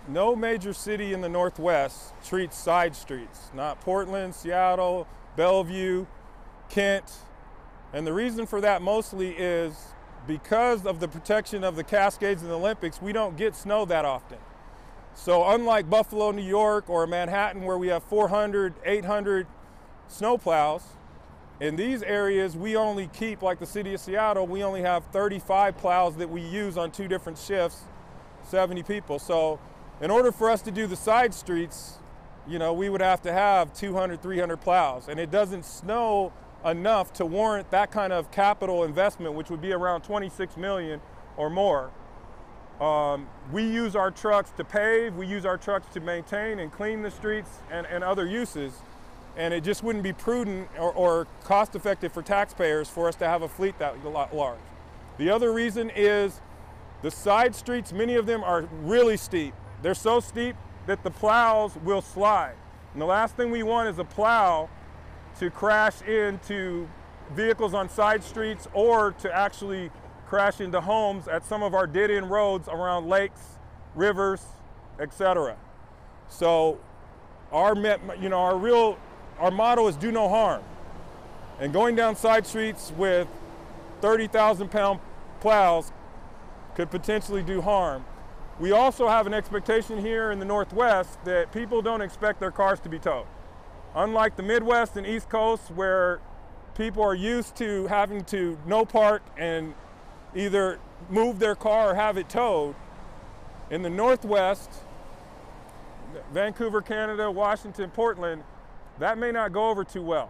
no major city in the Northwest treats side streets, not Portland, Seattle, Bellevue, Kent. And the reason for that mostly is because of the protection of the Cascades and the Olympics, we don't get snow that often. So unlike Buffalo, New York, or Manhattan, where we have 400, 800 snow plows, in these areas, we only keep, like the city of Seattle, we only have 35 plows that we use on 2 different shifts, 70 people. So in order for us to do the side streets, you know, we would have to have 200, 300 plows. And it doesn't snow enough to warrant that kind of capital investment, which would be around 26 million or more. We use our trucks to pave, we use our trucks to maintain and clean the streets and other uses. And it just wouldn't be prudent or cost effective for taxpayers for us to have a fleet that large. The other reason is the side streets, many of them are really steep. They're so steep that the plows will slide. And the last thing we want is a plow to crash into vehicles on side streets or to actually crash into homes at some of our dead-end roads around lakes, rivers, etc. So our motto is do no harm. And going down side streets with 30,000-pound plows could potentially do harm. We also have an expectation here in the Northwest that people don't expect their cars to be towed. Unlike the Midwest and East Coast, where people are used to having to no park and either move their car or have it towed, in the Northwest, Vancouver, Canada, Washington, Portland, that may not go over too well.